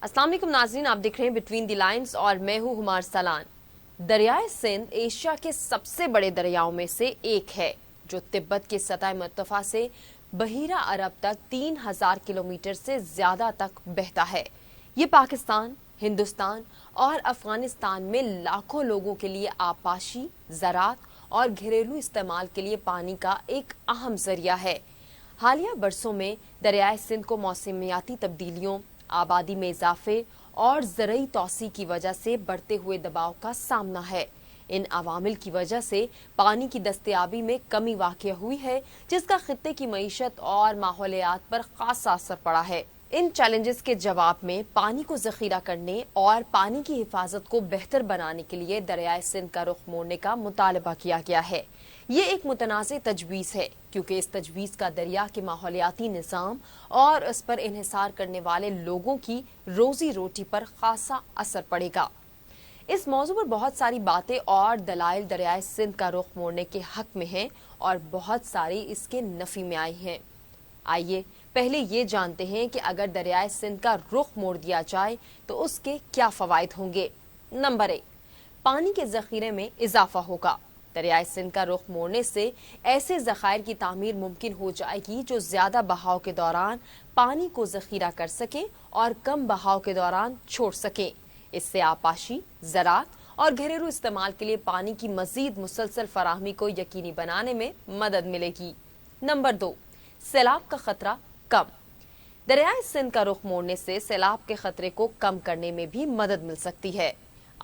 अस्सलाम वालेकुम नाज़रीन, आप देख रहे हैं बिटवीन द लाइन्स और मैं हूं हुमार सलान। दरियाए सिंध एशिया के सबसे बड़े दरियाओं में से एक है जो तिब्बत के सतह मुर्तफा से बहीरा अरब तक 3000 किलोमीटर से ज्यादा तक बहता है। ये पाकिस्तान, हिंदुस्तान और अफगानिस्तान में लाखों लोगों के लिए आपाशी, ज़राअत और घरेलू इस्तेमाल के लिए पानी का एक अहम जरिया है। हालिया बरसों में दरियाए सिंध को मौसमियाती तब्दीलियों, आबादी में इजाफे और ज़रई तौसी की वजह से बढ़ते हुए दबाव का सामना है। इन अवामिल की वजह से पानी की दस्तयाबी में कमी वाक़या हुई है, जिसका खित्ते की मईशत और माहौलियात पर खासा असर पड़ा है। इन चैलेंजेस के जवाब में पानी को ज़ख़ीरा करने और पानी की हिफाजत को बेहतर बनाने के लिए दरियाए सिंध का रुख मोड़ने का मुतालबा किया गया है। ये एक मुतनाज़ तजवीज़ है क्योंकि इस तजवीज़ का दरिया के माहौलियाती निज़ाम और उस पर इन्हिसार करने वाले लोगों की रोजी रोटी पर खासा असर पड़ेगा। इस मौजू पर बहुत सारी बातें और दलाइल दरियाए सिंध का रुख मोड़ने के हक में हैं और बहुत सारी इसके नफी में आई हैं। आइए पहले ये जानते हैं कि अगर दरियाए सिंध का रुख मोड़ दिया जाए तो उसके क्या फ़वाइद होंगे। नंबर 1, पानी के ज़ख़ीरे में इजाफा होगा। दरियाए सिंध का रुख मोड़ने से ऐसे ज़खायर की तामीर मुमकिन हो जाएगी जो ज़्यादा बहाव के दौरान पानी को ज़ख़ीरा कर सकें और कम बहाव के दौरान छोड़ सकें। इससे आपाशी, ज़राअत और घरेलू इस्तेमाल के लिए पानी की मज़ीद मुसलसल फराहमी को यकीनी बनाने में मदद मिलेगी। नंबर 2, सैलाब का खतरा कम। दरियाए सिंध का रुख मोड़ने से सैलाब के खतरे को कम करने में भी मदद मिल सकती है।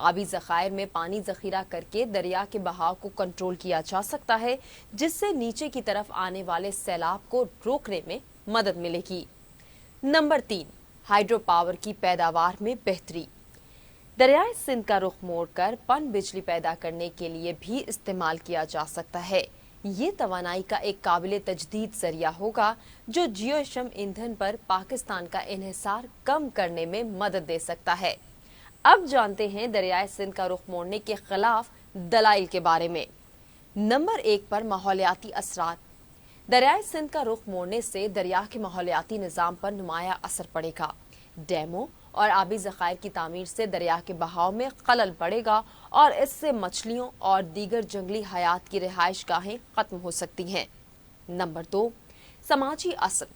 आबी ज़खायर में पानी ज़ख़ीरा करके दरिया के बहाव को कंट्रोल किया जा सकता है, जिससे नीचे की तरफ आने वाले सैलाब को रोकने में मदद मिलेगी। नंबर 3, हाइड्रो पावर की पैदावार में बेहतरी। दरियाए सिंध का रुख मोड़कर पन बिजली पैदा करने के लिए भी इस्तेमाल किया जा सकता है। ये तवानाई का एक काबिल तजदीद जरिया होगा जो जियोशम ईंधन पर पाकिस्तान का इन्हिसार कम करने में मदद दे सकता है। अब जानते हैं दरियाए सिंध का रुख मोड़ने के खिलाफ दलाइल के बारे में। नंबर 1 पर माहौलियाती असरात। दरियाए सिंध का रुख मोड़ने से दरिया के माहौलियाती निज़ाम पर नुमाया असर पड़ेगा। डैमों और आबी ज़खायर की तामीर से दरिया के बहाव में खलल पड़ेगा और इससे मछलियों और दीगर जंगली हयात की रिहाइश गाहें खत्म हो सकती हैं। नंबर 2, समाजी असर।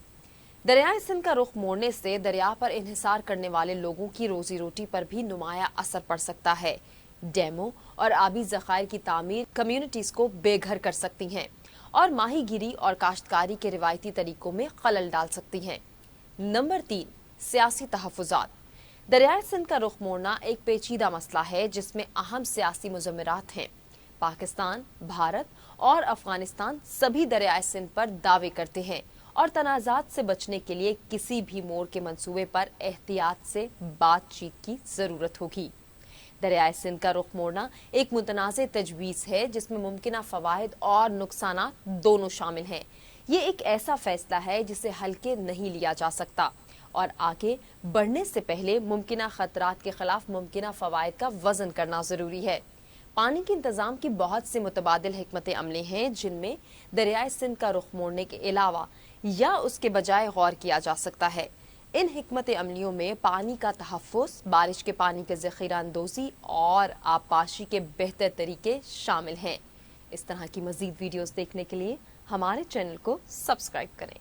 दरियाए सिंध का रुख मोड़ने से दरिया पर इन्हिसार करने वाले लोगों की रोजी रोटी पर भी नुमाया असर पड़ सकता है। डैमों और आबी ज़खायर की तामीर कम्युनिटीज को बेघर कर सकती हैं और माहीगीरी और काश्तकारी के रिवायती तरीकों में खलल डाल सकती हैं। नंबर 3, सियासी तहफ़्फ़ुज़ात। दरियाए सिंध का रुख मोड़ना एक पेचीदा मसला है जिसमें अहम सियासी मुज़म्मरात हैं। पाकिस्तान, भारत और अफगानिस्तान सभी दरियाए सिंध पर दावे करते हैं और तनाज़ात से बचने के लिए किसी भी मोड़ के मंसूबे पर एहतियात से बातचीत की ज़रूरत होगी। दरियाए सिंध का रुख मोड़ना एक मुतनाज़ तजवीज़ है जिसमें मुमकिना फ़वाइद और नुकसानात दोनों शामिल हैं। ये एक ऐसा फैसला है जिसे हल्के नहीं लिया जा सकता और आगे बढ़ने से पहले मुमकिना खतरात के खिलाफ मुमकिना फ़वाइद का वज़न करना ज़रूरी है। पानी के इंतज़ाम की बहुत से मुतबादिल हिकमत अमली हैं जिनमें दरियाए सिंध का रुख मोड़ने के अलावा या उसके बजाय गौर किया जा सकता है। इन हिकमत अमलियों में पानी का तहफ़्फ़ुज़, बारिश के पानी के ज़ख़ीरा अंदोज़ी और आबपाशी के बेहतर तरीके शामिल हैं। इस तरह की मज़ीद वीडियोज़ देखने के लिए हमारे चैनल को सब्सक्राइब करें।